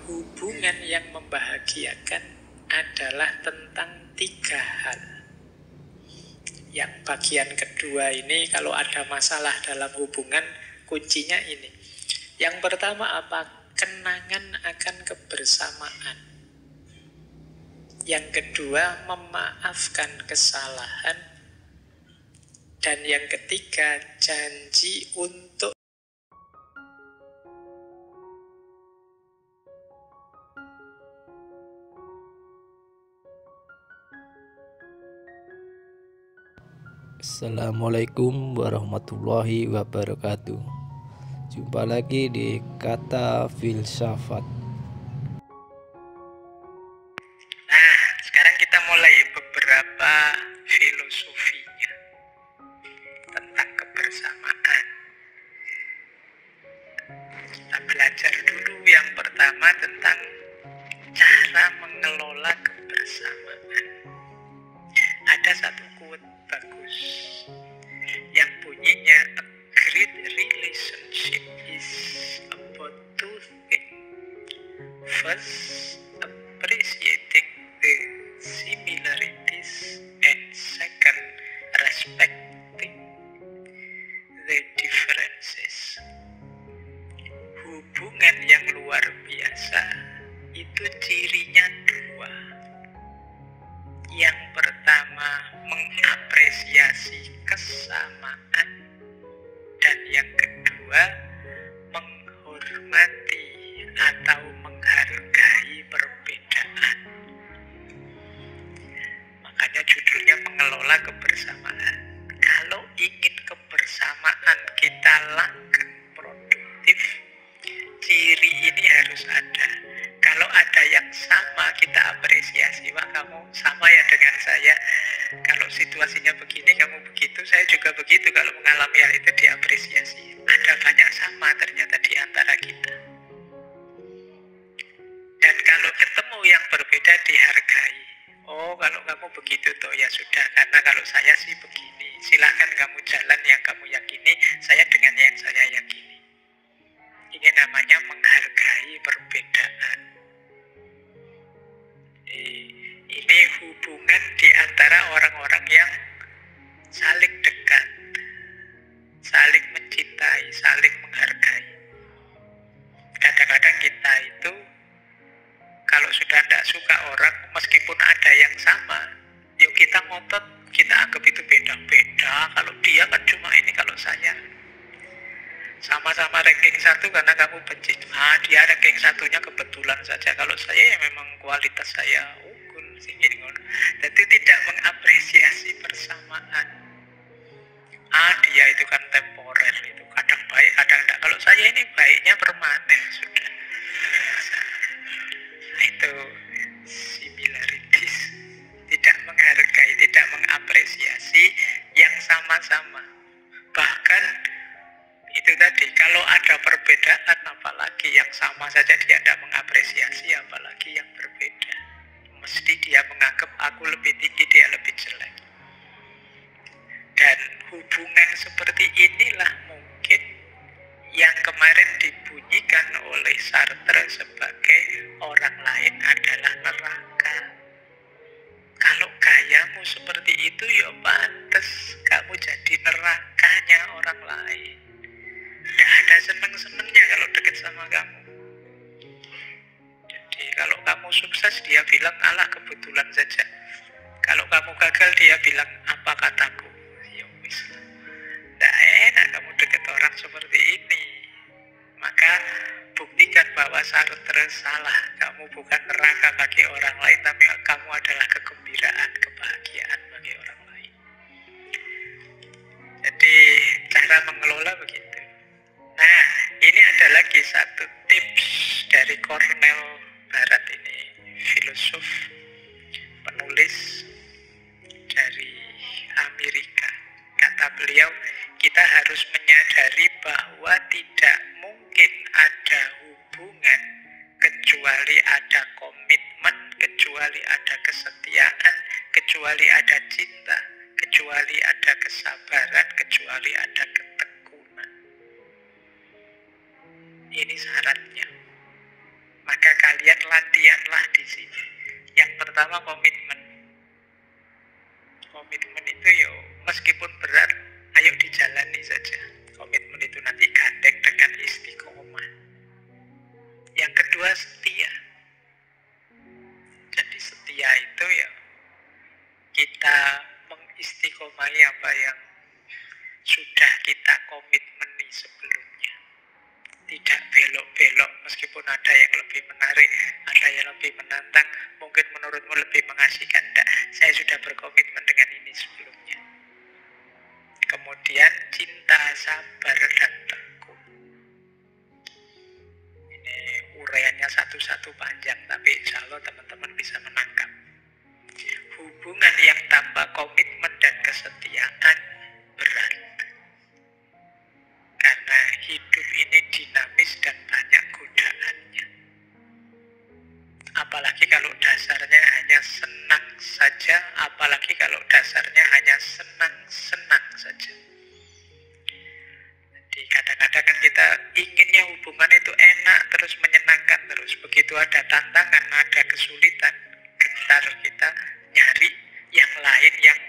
Hubungan yang membahagiakan adalah tentang 3 hal. Yang bagian kedua ini, kalau ada masalah dalam hubungan, kuncinya ini. Yang pertama apa? Kenangan akan kebersamaan. Yang kedua, memaafkan kesalahan. Dan yang ketiga, janji untuk Assalamualaikum warahmatullahi wabarakatuh. Jumpa lagi di Kata Filsafat. Nah, sekarang kita mulai beberapa filosofinya tentang kebersamaan. Kita belajar dulu yang pertama tentang cara mengelola kebersamaan. Ada satu quote bagus yang bunyinya, a great relationship is about 2 things. First, appreciating the similarities, and second, respecting the differences. Hubungan yang luar biasa itu cirinya 2. Yang pertama, mengapresiasi kesamaan, dan yang kedua, menghormati atau menghargai perbedaan. Makanya judulnya mengelola kebersamaan. Kalau ingin kebersamaan kita langgeng, produktif, ciri ini harus ada. Kalau ada yang sama, kita apresiasi. Wah, kamu sama ya dengan saya. Kalau situasinya begini, kamu begitu, saya juga begitu. Kalau mengalami hal itu, diapresiasi. Ada banyak sama ternyata di antara kita. Dan kalau ketemu yang berbeda, dihargai. Oh, kalau kamu begitu toh ya sudah, karena kalau saya sih begini. Silakan kamu jalan yang kamu yakini, saya dengan yang saya yakini. Ini namanya menghargai perbedaan. Ini hubungan di antara orang-orang yang saling dekat, saling mencintai, saling menghargai. Kadang-kadang kita itu kalau sudah tidak suka orang, meskipun ada yang sama, yuk kita ngotot, kita anggap itu beda-beda. Kalau dia kan cuma ini, kalau saya sama-sama ranking 1 karena kamu benci. Dia ranking 1-nya kebetulan saja. Kalau saya ya memang kualitas saya unggul sih. Jadi tidak mengapresiasi persamaan. Dia itu kan temporer, itu kadang baik, kadang tidak. Kalau saya ini baiknya permanen sudah. Itu similarities. Tidak menghargai, tidak mengapresiasi yang sama-sama. Bahkan itu tadi, kalau ada perbedaan, apalagi yang sama saja dia tidak mengapresiasi, apalagi yang berbeda. Mesti dia menganggap aku lebih tinggi, dia lebih jelek. Dan hubungan seperti inilah mungkin yang kemarin dibunyikan oleh Sartre sebagai orang lain adalah neraka. Kalau gayamu seperti itu, ya pantes kamu jadi nerakanya orang lain. Tidak ada seneng-senengnya kalau dekat sama kamu. Jadi kalau kamu sukses, dia bilang alah kebetulan saja. Kalau kamu gagal, dia bilang apa kataku. Ya wis. Tidak enak kamu dekat orang seperti ini. Maka buktikan bahwa Sartre salah. Kamu bukan neraka bagi orang lain, tapi kamu adalah kegembiraan, kebahagiaan bagi orang lain. Jadi cara mengelola begitu. Nah, ini ada lagi satu tips dari Cornel Barat ini, filosof, penulis dari Amerika. Kata beliau, kita harus menyadari bahwa tidak mungkin ada hubungan kecuali ada komitmen, kecuali ada kesetiaan, kecuali ada cinta, kecuali ada kesabaran, kecuali ada ketekunan. Ini syaratnya. Maka kalian latihanlah di sini. Yang pertama komitmen. Komitmen itu ya meskipun berat, ayo dijalani saja. Komitmen itu nanti gandeng dengan istiqomah. Yang kedua setia. Jadi setia itu ya kita mengistiqomahi apa yang sudah kita komitmeni sebelumnya. Tidak belok-belok meskipun ada yang lebih menarik, ada yang lebih menantang, mungkin menurutmu lebih mengasihkan. Tidak, saya sudah berkomitmen dengan ini sebelumnya. Kemudian cinta, sabar, dan tekun. Ini uraiannya satu-satu panjang, tapi insya Allah teman-teman bisa menangkap. Hubungan yang tanpa komitmen dan kesetiaan berat. Karena hidup ini dinamis dan banyak godaannya. Apalagi kalau dasarnya hanya senang saja, apalagi kalau dasarnya hanya senang-senang saja. Jadi kadang-kadang kan kita inginnya hubungan itu enak, terus menyenangkan terus. Begitu ada tantangan, ada kesulitan, gentar kita nyari yang lain yang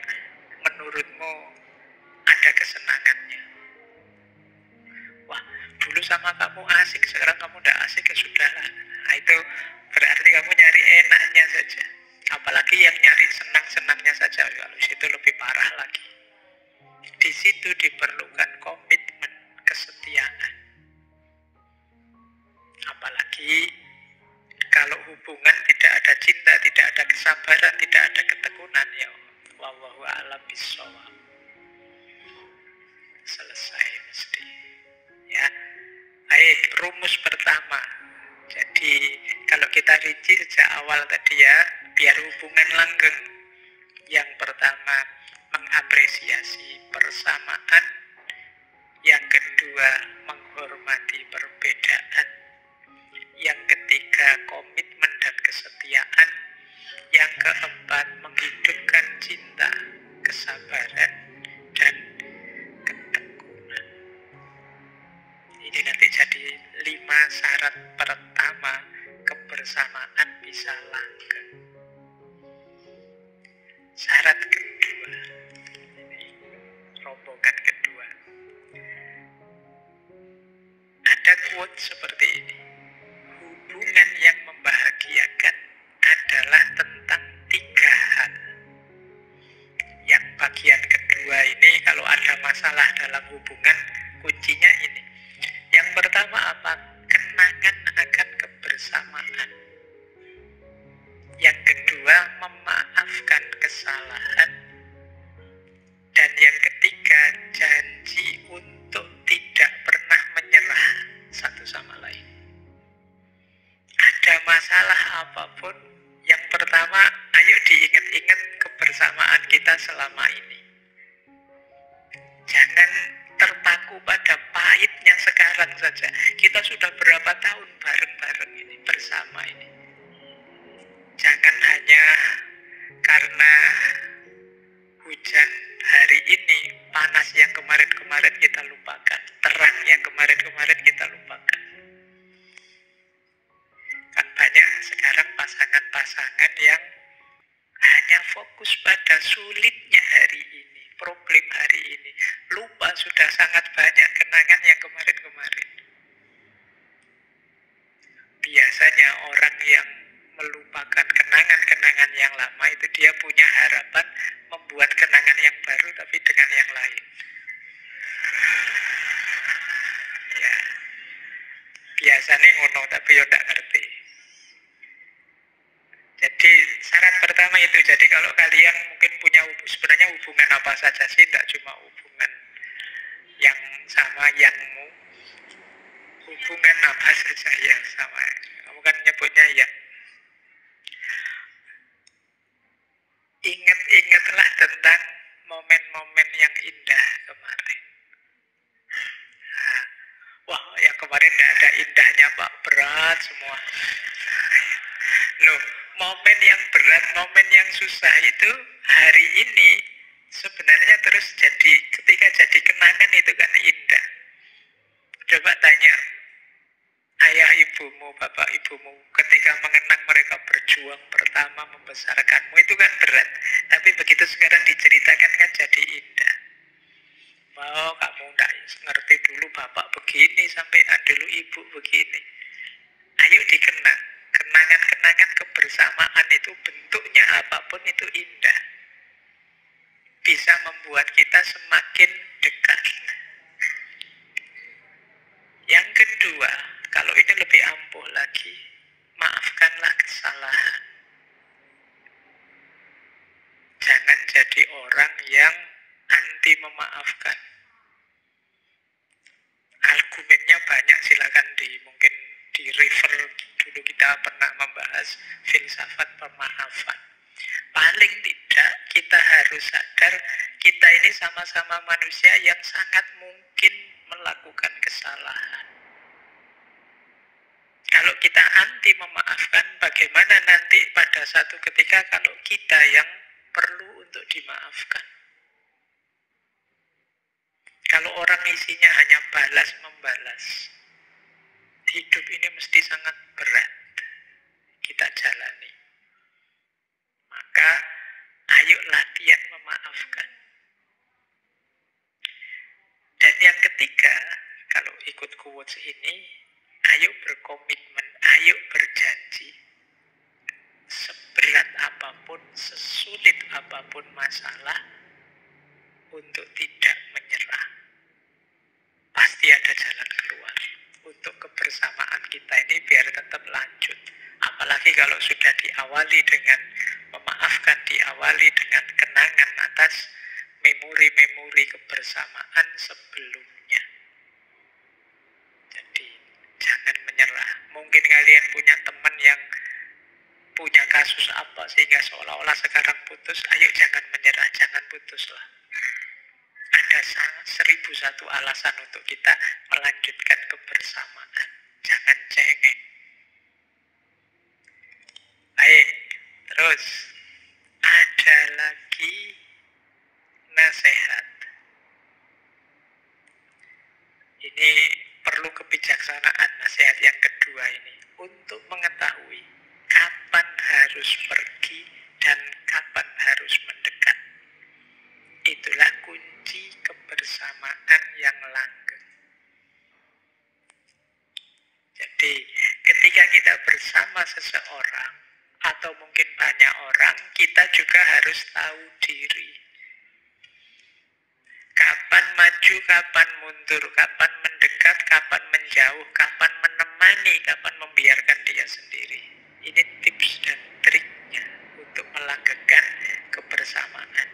menurutmu ada kesenangannya. Wah, dulu sama kamu asik, sekarang kamu udah asik, ya sudahlah. Nah, itu berarti kamu nyari enaknya saja. Apalagi yang nyari senang-senangnya saja, kalau itu lebih parah lagi. Di situ diperlukan komitmen, kesetiaan. Apalagi kalau hubungan tidak ada cinta, tidak ada kesabaran, tidak ada ketekunan, ya wallahu a'lam bishawab. Selesai mesti. Ya, baik, rumus pertama. Jadi kalau kita rinci sejak awal tadi ya, biar hubungan langgeng. Yang pertama, mengapresiasi persamaan. Yang kedua, menghormati perbedaan. Yang ketiga, komitmen dan kesetiaan. Yang keempat, menghidupkan cinta, kesabaran, dan ketekunan. Ini nanti jadi 5 syarat pertama kebersamaan bisa langgeng. Syarat kedua, ini rombongan kedua. Ada quote seperti ini. Hubungan yang membahagiakan adalah tentang 3 hal. Yang bagian kedua ini kalau ada masalah dalam hubungan, kuncinya ini. Yang pertama apa? Kenangan akan kebersamaan. Yang kedua, memaafkan kesalahan. Dan yang ketiga, janji untuk tidak pernah menyerah satu sama lain. Ada masalah apapun, yang pertama, ayo diingat-ingat kebersamaan kita selama ini. Jangan terpaku pada pahitnya sekarang saja. Kita sudah berapa tahun bareng-bareng ini, bersama ini. Jangan hanya karena hujan hari ini, panas yang kemarin-kemarin kita lupakan, terang yang kemarin-kemarin kita lupakan. Kan banyak sekarang pasangan-pasangan yang hanya fokus pada sulitnya hari ini, problem hari ini. Lupa sudah sangat banyak kenangan yang kemarin-kemarin. Biasanya orang yang melupakan kenangan-kenangan yang lama itu dia punya harapan membuat kenangan yang baru tapi dengan yang lain. Ya, biasanya ngono tapi yo ndak ngerti. Jadi syarat pertama itu, jadi kalau kalian mungkin punya sebenarnya hubungan apa saja sih, tidak cuma hubungan yang sama yangmu, hubungan apa saja yang sama. Kamu kan nyebutnya ya. Ingat-ingatlah tentang momen-momen yang indah kemarin. Nah, wah, yang kemarin tidak ada indahnya Pak, berat semua. Loh, momen yang berat, momen yang susah itu hari ini sebenarnya terus jadi, ketika jadi kenangan itu kan indah. Coba tanya ayah ibu ibumu, bapak ibumu, ketika mengenang mereka berjuang pertama membesarkanmu, itu kan berat. Tapi begitu sekarang diceritakan kan jadi indah. Oh, kamu nggak ngerti dulu bapak begini, sampai dulu ibu begini. Ayo dikenang. Kenangan-kenangan kebersamaan itu bentuknya apapun itu indah. Bisa membuat kita semakin dekat. Yang kedua, kalau ini lebih ampuh lagi, maafkanlah kesalahan. Jangan jadi orang yang anti memaafkan. Argumennya banyak, silakan mungkin di refer dulu, kita pernah membahas filsafat pemaafan. Paling tidak kita harus sadar kita ini sama-sama manusia yang sangat mungkin melakukan kesalahan. Kalau kita anti memaafkan, bagaimana nanti pada satu ketika kalau kita yang perlu untuk dimaafkan? Kalau orang isinya hanya balas membalas, hidup ini mesti sangat berat kita jalani. Maka ayo latihan memaafkan. Dan yang ketiga, kalau ikut quotes ini, ayo berkomitmen, ayo berjanji. Seberat apapun, sesulit apapun masalah, untuk tidak menyerah. Pasti ada jalan keluar untuk kebersamaan kita ini biar tetap lanjut. Apalagi kalau sudah diawali dengan memaafkan, diawali dengan kenangan atas memori-memori kebersamaan sebelumnya. Jadi jangan menyerah. Mungkin kalian punya teman yang punya kasus apa sehingga seolah-olah sekarang putus. Ayo jangan menyerah, jangan putuslah. Ada 1001 alasan untuk kita melanjutkan kebersamaan. Jangan cengeng. Baik, terus ada lagi nasihat. Ini perlu kebijaksanaan, nasihat yang kedua ini. Untuk mengetahui kapan harus pergi dan kapan harus mendekat. Itulah kunci kebersamaan yang langgeng. Jadi, ketika kita bersama seseorang, atau mungkin banyak orang, kita juga harus tahu diri. Kapan maju, kapan mundur, kapan mendekat, kapan menjauh, kapan menemani, kapan membiarkan dia sendiri. Ini tips dan triknya untuk melanggengkan kebersamaan.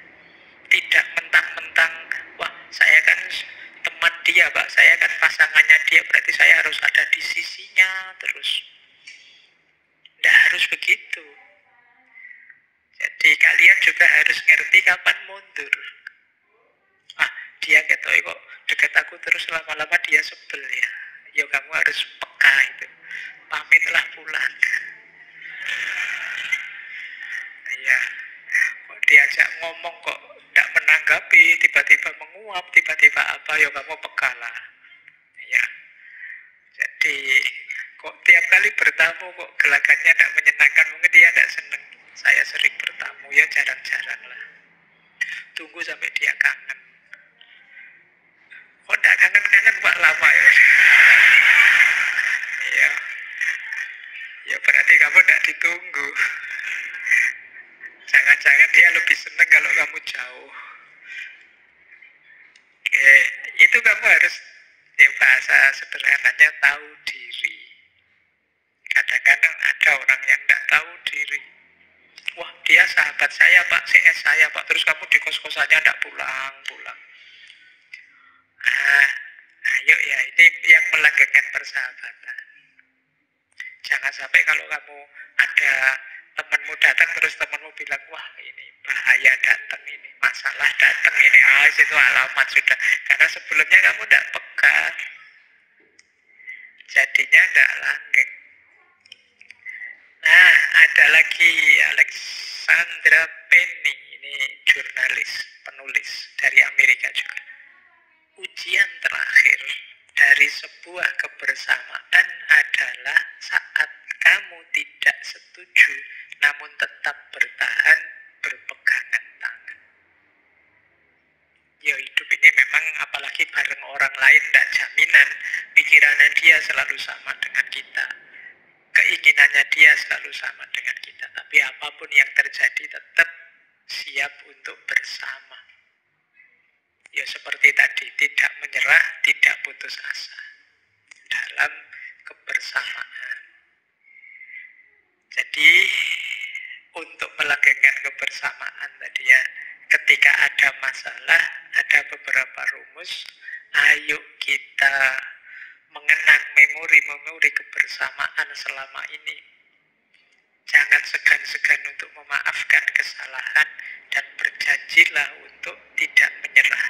Tidak mentang-mentang, wah saya kan teman dia, Pak, saya kan pasangannya dia, berarti saya harus ada di sisinya terus. Tidak harus begitu. Jadi kalian juga harus ngerti kapan mundur. Dia ketoi kok deket aku terus, lama-lama dia sebel ya. Ya kamu harus peka itu. Pamitlah pulang. Ya, kok diajak ngomong kok tidak menanggapi, tiba-tiba menguap, tiba-tiba apa, ya kamu pekalah. Ya. Jadi kok tiap kali bertamu kok gelagatnya tidak menyenangkan, mungkin dia tidak senang. Saya sering bertamu, ya jarang-jarang lah. Tunggu sampai dia kangen. Kok tidak kangen-kangen Pak, lama ya? Ya. Ya berarti kamu tidak ditunggu. Jangan-jangan dia lebih senang kalau kamu jauh. Oke, itu kamu harus, ya bahasa sederhananya, tahu diri. Kadang-kadang ada orang yang tidak tahu diri. Wah, dia sahabat saya Pak, CS saya Pak, terus kamu di kos-kosannya tidak pulang-pulang. Ayo ya, ini yang melanggengkan persahabatan. Jangan sampai kalau kamu ada temanmu datang terus temanmu bilang, wah ini bahaya datang ini, masalah datang ini, itu alamat sudah. Karena sebelumnya kamu tidak peka, jadinya tidak langgeng. Nah, ada lagi Alexandra Penny, ini jurnalis, penulis dari Amerika juga. Ujian terakhir dari sebuah kebersamaan adalah adalah saat kamu tidak setuju namun tetap bertahan berpegangan tangan. Ya hidup ini memang apalagi bareng orang lain tidak jaminan pikirannya dia selalu sama dengan kita, keinginannya dia selalu sama dengan kita. Tapi apapun yang terjadi tetap siap untuk bersama. Ya seperti tadi, tidak menyerah, tidak putus asa dalam kebersamaan. Jadi untuk melanggengkan kebersamaan tadi ya, ketika ada masalah, ada beberapa rumus. Ayo kita mengenang memori-memori kebersamaan selama ini. Jangan segan-segan untuk memaafkan kesalahan dan berjanjilah untuk tidak menyerah.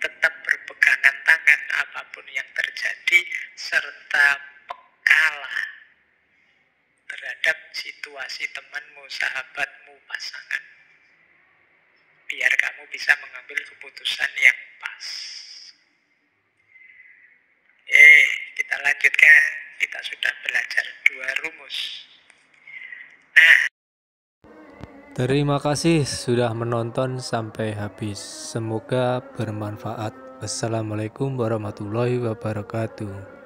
Tetap berpegangan tangan apapun yang terjadi serta pekalah terhadap situasi temanmu, sahabatmu, pasangan. Biar kamu bisa mengambil keputusan yang pas. Kita lanjutkan. Kita sudah belajar 2 rumus. Terima kasih sudah menonton sampai habis. Semoga bermanfaat. Wassalamualaikum warahmatullahi wabarakatuh.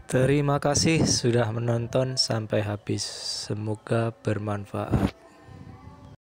Terima kasih sudah menonton sampai habis. Semoga bermanfaat.